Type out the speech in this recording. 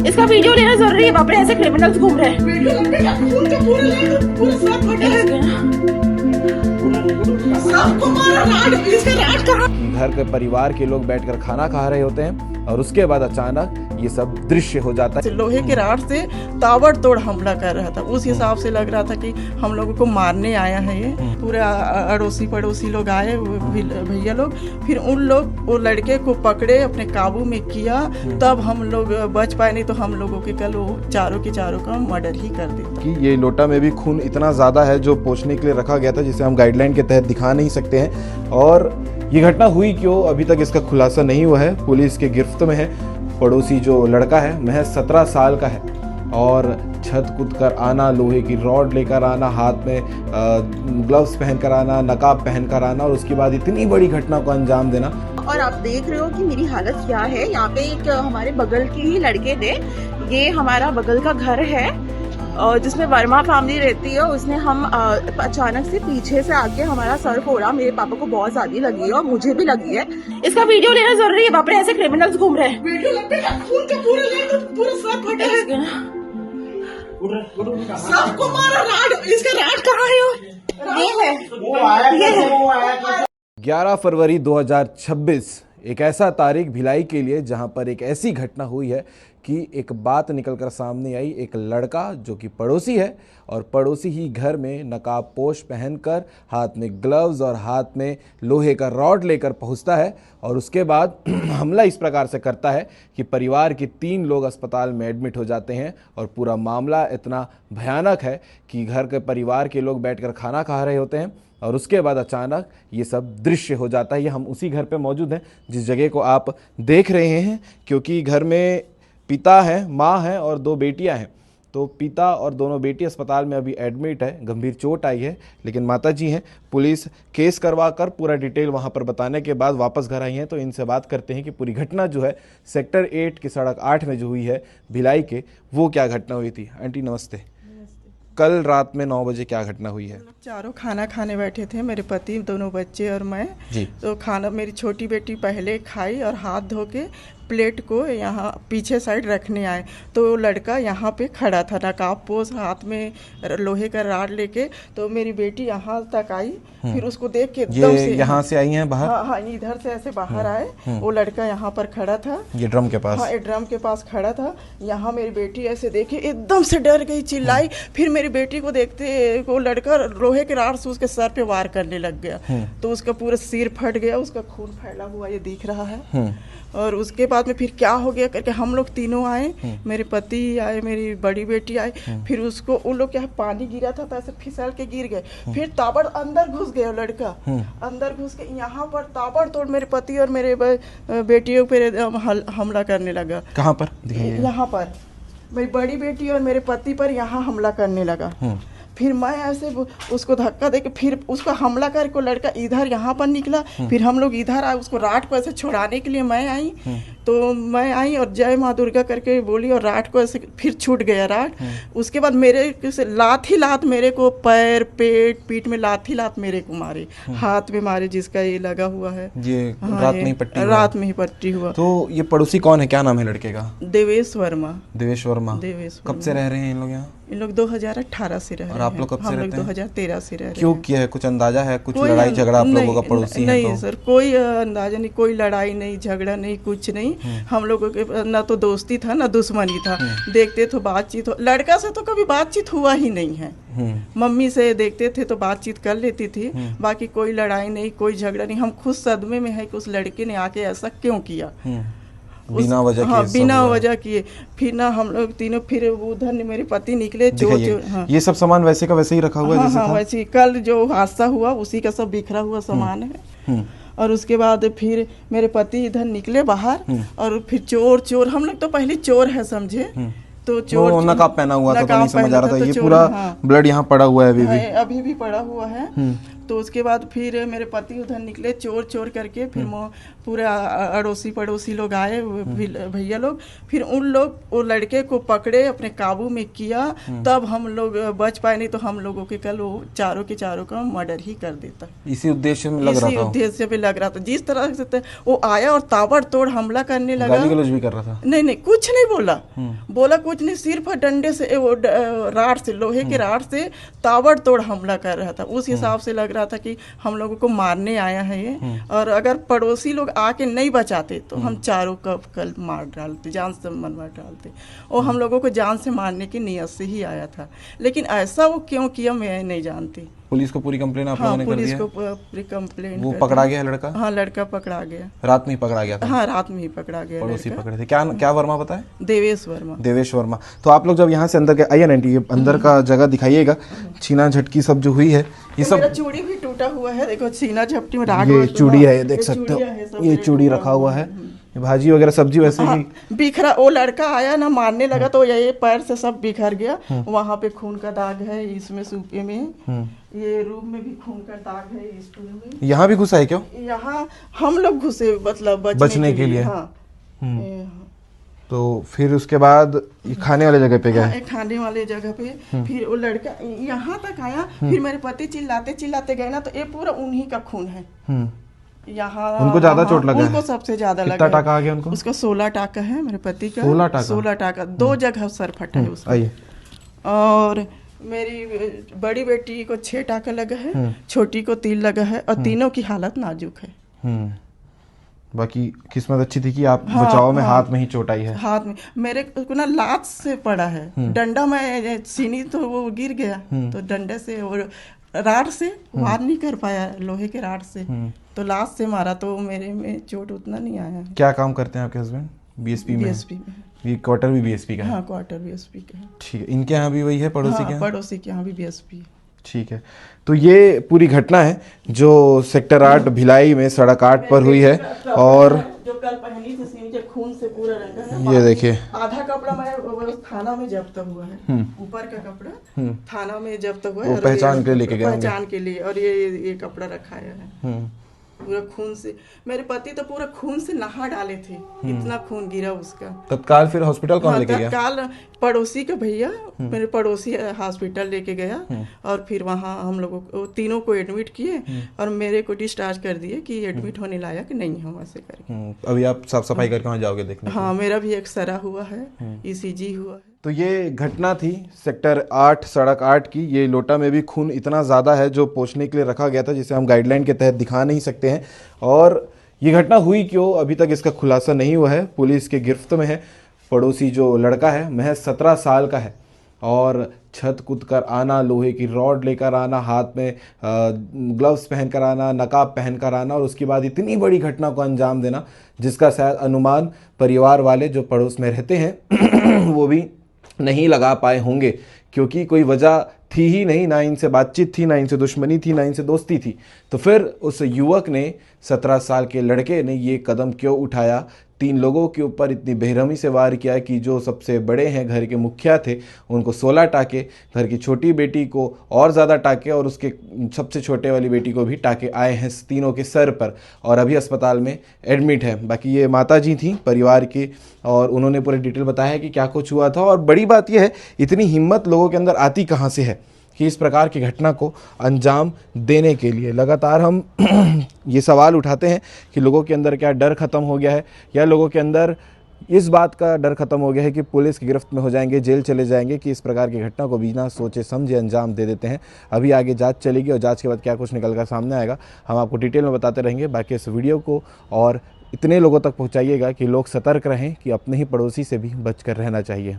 इसका वीडियो लेना जरूरी है। बाप रे, ऐसे क्रिमिनल्स घूम रहे हैं। घर के परिवार के लोग बैठकर खाना खा रहे होते हैं और उसके बाद अचानक ये सब दृश्य हो जाता है। लोहे के राड से ताबड़तोड़ हमला कर रहा था। उस हिसाब से लग रहा था कि हम लोगों को मारने आया है ये। पूरे अड़ोसी पड़ोसी लोग आए, भैया लोग, फिर उन लोग वो लड़के को पकड़े, अपने काबू में किया, तब हम लोग बच पाए, नहीं तो हम लोगों के कल वो चारों के चारों का मर्डर ही कर देता। कि ये लोटा में भी खून इतना ज़्यादा है जो पोंछने के लिए रखा गया था, जिसे हम गाइडलाइन के तहत दिखा नहीं सकते हैं। और ये घटना हुई क्यों, अभी तक इसका खुलासा नहीं हुआ है। पुलिस के गिरफ्त में है। पड़ोसी जो लड़का है महज 17 साल का है और छत कूद कर आना, लोहे की रॉड लेकर आना, हाथ में ग्लव्स पहनकर आना, नकाब पहनकर आना और उसके बाद इतनी बड़ी घटना को अंजाम देना। और आप देख रहे हो कि मेरी हालत क्या है। यहाँ पे एक हमारे बगल के ही लड़के थे। ये हमारा बगल का घर है और जिसमें वर्मा फैमिली रहती है। उसने हम अचानक से पीछे से आके हमारा सर फोड़ा। मेरे पापा को बहुत ज्यादा लगी है और मुझे भी लगी है। इसका वीडियो लेना जरूरी है। बाप रे, ऐसे क्रिमिनल्स घूम रहे हैं। सबको मारा राड, इसका राड कहाँ है? ये है 11 फरवरी 2026 एक ऐसा तारीख भिलाई के लिए जहां पर एक ऐसी घटना हुई है कि एक बात निकलकर सामने आई। एक लड़का जो कि पड़ोसी है और पड़ोसी ही घर में नकाबपोश पहनकर, हाथ में ग्लव्स और हाथ में लोहे का रॉड लेकर पहुंचता है और उसके बाद हमला इस प्रकार से करता है कि परिवार के 3 लोग अस्पताल में एडमिट हो जाते हैं। और पूरा मामला इतना भयानक है कि घर के परिवार के लोग बैठकर खाना खा रहे होते हैं और उसके बाद अचानक ये सब दृश्य हो जाता है। ये हम उसी घर पे मौजूद हैं जिस जगह को आप देख रहे हैं, क्योंकि घर में पिता हैं, माँ हैं और 2 बेटियां हैं। तो पिता और दोनों बेटी अस्पताल में अभी एडमिट है, गंभीर चोट आई है, लेकिन माता जी हैं। पुलिस केस करवाकर पूरा डिटेल वहां पर बताने के बाद वापस घर आई हैं। तो इनसे बात करते हैं कि पूरी घटना जो है सेक्टर 8 की सड़क 8 में जो हुई है भिलाई के, वो क्या घटना हुई थी। आंटी नमस्ते। कल रात में 9 बजे क्या घटना हुई है? चारों खाना खाने बैठे थे, मेरे पति, दोनों बच्चे और मैं जी। तो खाना मेरी छोटी बेटी पहले खाई और हाथ धो के प्लेट को यहाँ पीछे साइड रखने आए तो लड़का यहाँ पे खड़ा था, नकाबपोश, हाथ में लोहे का राड लेके। तो मेरी बेटी यहाँ तक आई, फिर उसको देख के एकदम से यहाँ से आई हैं बाहर। हाँ, इधर से ऐसे बाहर आए। वो लड़का यहाँ पर खड़ा था, ये ड्रम के पास। हाँ, ड्रम के पास खड़ा था। यहाँ मेरी बेटी ऐसे देखी, एकदम से डर गई, चिल्लाई। फिर मेरी बेटी को देखते वो लड़का लोहे के राड से उसके सर पे वार करने लग गया। तो उसका पूरा सिर फट गया, उसका खून फैला हुआ ये दिख रहा है। और उसके बाद में फिर क्या हो गया करके हम लोग तीनों आए, मेरे पति आए, मेरी बड़ी बेटी आई। फिर उसको उन लोग क्या पानी गिरा था तो ऐसे फिसल के गिर गए। फिर ताबड़ अंदर घुस गया लड़का, अंदर घुस के यहाँ पर ताबड़तोड़ मेरे पति और मेरे बेटियों पर हमला करने लगा। कहाँ पर? यहाँ पर मेरी बड़ी बेटी और मेरे पति पर यहाँ हमला करने लगा। फिर मैं ऐसे उसको धक्का देके फिर उसको हमला करके लड़का इधर यहाँ पर निकला। फिर हम लोग इधर आए, उसको राट को ऐसे छुड़ाने के लिए मैं आई। तो मैं आई और जय माँ दुर्गा करके बोली और राट को ऐसे फिर छूट गया राट। उसके बाद मेरे से लात ही लात मेरे को पैर, पेट, पीठ में लात ही लात मेरे को मारे, हाथ में मारे, जिसका ये लगा हुआ है। ये हाँ, रात में ही पट्टी हुआ? रात में ही पट्टी हुआ। तो ये पड़ोसी कौन है, क्या नाम है लड़के का? देवेश वर्मा। देवेश वर्मा। देवेश कब से रह रहे हैं इन लोग यहाँ? इन लोग 2018 से रह रहे हैं। और आप लोग कब से रहते हैं? 2013 से रह रहे हैं। क्यों किया है, कुछ अंदाजा है? कुछ लड़ाई झगड़ा आप लोगों का पड़ोसी है? नहीं सर, कोई अंदाजा नहीं, कोई लड़ाई नहीं, झगड़ा नहीं, कुछ नहीं। हम लोगों के ना तो दोस्ती था ना दुश्मनी था। देखते तो बातचीत हो, लड़का से तो कभी बातचीत हुआ ही नहीं है। मम्मी से देखते थे तो बातचीत कर लेती थी, बाकी कोई लड़ाई नहीं, कोई झगड़ा नहीं। हम खुद सदमे में है कि उस लड़के ने आके ऐसा क्यों किया, बिना वजह हाँ, बिना वजह किए। फिर ना हम लोग तीनों फिर उधर मेरे पति निकले चोर। हाँ, ये सब सामान वैसे का वैसे ही रखा हुआ है जैसे था? वैसे कल जो हादसा हुआ उसी का सब बिखरा हुआ सामान है। और उसके बाद फिर मेरे पति इधर निकले बाहर और फिर चोर हम लोग तो पहले चोर है समझे। तो चोर नकाब पहना हुआ था तो नहीं समझ आ रहा था। ये पूरा ब्लड यहाँ पड़ा हुआ है, अभी भी पड़ा हुआ है। तो उसके बाद फिर मेरे पति उधर निकले चोर चोर करके, फिर पूरे अड़ोसी पड़ोसी लोग आए, भैया लोग, फिर उन लोग वो लड़के को पकड़े, अपने काबू में किया, तब हम लोग बच पाए, नहीं तो हम लोगों के कल वो चारों के चारों का मर्डर ही कर देता। इसी उद्देश्य में लग रहा इसी था, उद्देश्य पे लग रहा था। जिस तरह से वो आया और ताबड़तोड़ हमला करने लगा, गाली गलौज भी कर रहा था। नहीं नहीं कुछ नहीं बोला, बोला कुछ नहीं, सिर्फ डंडे से वो राड से, लोहे के राड से ताबड़तोड़ हमला कर रहा था। उस हिसाब से लग रहा था कि हम लोगों को मारने आया है ये, और अगर पड़ोसी लोग आके नहीं बचाते तो हम चारों का कल मार डालते, जान से मनवा डालते। और हम लोगों को जान से मारने की नीयत से ही आया था, लेकिन ऐसा वो क्यों किया मैं नहीं जानती। पुलिस को पूरी कंप्लेन आप लोगों ने कर दी पुलिस है? को पूरी कंप्लेन। वो पकड़ा गया लड़का? हाँ, लड़का पकड़ा गया, रात में ही पकड़ा गया था? हाँ, रात में ही पकड़ा गया। पड़ोसी पकड़े थे। क्या वर्मा बताए? देवेश वर्मा। देवेश वर्मा। तो आप लोग जब यहाँ से अंदर के आइए ना आंटी, ये अंदर का जगह दिखाइएगा। छीना झटकी सब जो हुई है ये सब, मेरा चूड़ी भी टूटा हुआ है, देखो सीना झपटी में राड। ये चूड़ी है, ये देख सकते हो, ये चूड़ी रखा हुआ है, ये भाजी वगैरह सब्जी वैसे ही बिखरा। वो लड़का आया ना मारने लगा तो ये पैर से सब बिखर गया। वहाँ पे खून का दाग है, इसमें सूपे में, ये रूम में भी खून का दाग है, इस रूम में। यहाँ भी घुसा है क्यों? यहाँ हम लोग घुसे, मतलब बचने के लिए। हाँ। तो फिर उसके बाद ये खाने वाले जगह पे गए? हाँ, खाने वाले जगह पे फिर वो लड़का यहाँ तक आया, फिर मेरे पति चिल्लाते चिल्लाते गए ना, तो ये पूरा उन्हीं का खून है। यहाँ उनको ज्यादा चोट लगा है? उनको सबसे ज्यादा लगा। कितना टाका आ गया उनको? उसको 16 टाका है मेरे पति का। 16 टाका 2 जगह सर फटा है उसका। आइए। और मेरी बड़ी बेटी को 6 टाका लगा है, छोटी को 3 लगा है, और तीनों की हालत नाजुक है। बाकी किस्मत अच्छी थी कि आप बचाव में हाथ में ही चोट आई है। हाथ में मेरे को ना लात से पड़ा है, डंडा में सीनी तो वो गिर गया, तो डंडे से और राड से वार नहीं कर पाया, लोहे के राड से, तो लात से मारा, तो मेरे में चोट उतना नहीं आया। क्या काम करते हैं आपके हस्बैंड? बीएसपी में? बीएसपी में। ये क्वार्टर भी बीएसपी का है? हाँ, क्वार्टर बीएसपी का है। ठीक है। इनके यहाँ भी वही है, पड़ोसी के यहाँ? पड़ोसी के यहाँ भी बीएसपी है। ठीक है। तो ये पूरी घटना है जो सेक्टर 8 भिलाई में सड़क 8 पर हुई है। और जो कल पहनी थी सीनी के खून से पूरा रंगा है। ये देखिए, आधा कपड़ा मैं थाना में जब्त हुआ है, ऊपर का कपड़ा थाना में जब्त हुआ है, पहचान के लिए लेके गए होंगे। पहचान के लिए, और ये कपड़ा रखाया है पूरा खून से। मेरे पति तो पूरा खून से नहा डाले थे, इतना खून गिरा उसका। तत्काल फिर हॉस्पिटल कौन लेके गया? तत्काल पड़ोसी का भैया, मेरे पड़ोसी हॉस्पिटल लेके गया, और फिर वहाँ हम लोगों को तीनों को एडमिट किए, और मेरे को डिस्चार्ज कर दिए कि एडमिट होने लायक नहीं हम, ऐसे करके। अभी आप साफ सफाई करके वहाँ जाओगे देखने? हाँ, मेरा भी एक्सरा हुआ है, ECG हुआ है। तो ये घटना थी सेक्टर 8 सड़क 8 की। ये लोटा में भी खून इतना ज़्यादा है जो पोंछने के लिए रखा गया था, जिसे हम गाइडलाइन के तहत दिखा नहीं सकते हैं। और ये घटना हुई क्यों, अभी तक इसका खुलासा नहीं हुआ है, पुलिस के गिरफ्त में है। पड़ोसी जो लड़का है महज 17 साल का है, और छत कूद कर आना, लोहे की रॉड लेकर आना, हाथ में ग्लव्स पहन कर आना, नकाब पहन कर आना, और उसके बाद इतनी बड़ी घटना को अंजाम देना, जिसका शायद अनुमान परिवार वाले जो पड़ोस में रहते हैं वो भी नहीं लगा पाए होंगे, क्योंकि कोई वजह थी ही नहीं, ना इनसे बातचीत थी, ना इनसे दुश्मनी थी, ना इनसे दोस्ती थी। तो फिर उस युवक ने, 17 साल के लड़के ने ये कदम क्यों उठाया? 3 लोगों के ऊपर इतनी बेरहमी से वार किया कि जो सबसे बड़े हैं, घर के मुखिया थे, उनको 16 टाके, घर की छोटी बेटी को और ज़्यादा टाके, और उसके सबसे छोटे वाली बेटी को भी टाके आए हैं तीनों के सर पर, और अभी अस्पताल में एडमिट है। बाकी ये माताजी थी परिवार की, और उन्होंने पूरी डिटेल बताया कि क्या कुछ हुआ था। और बड़ी बात यह है, इतनी हिम्मत लोगों के अंदर आती कहाँ से है कि इस प्रकार की घटना को अंजाम देने के लिए। लगातार हम ये सवाल उठाते हैं कि लोगों के अंदर क्या डर खत्म हो गया है, या लोगों के अंदर इस बात का डर खत्म हो गया है कि पुलिस की गिरफ्त में हो जाएंगे, जेल चले जाएंगे, कि इस प्रकार की घटना को बिना सोचे समझे अंजाम दे देते हैं। अभी आगे जांच चलेगी, और जांच के बाद क्या कुछ निकल कर सामने आएगा हम आपको डिटेल में बताते रहेंगे। बाकी इस वीडियो को और इतने लोगों तक पहुँचाइएगा कि लोग सतर्क रहें कि अपने ही पड़ोसी से भी बच कर रहना चाहिए।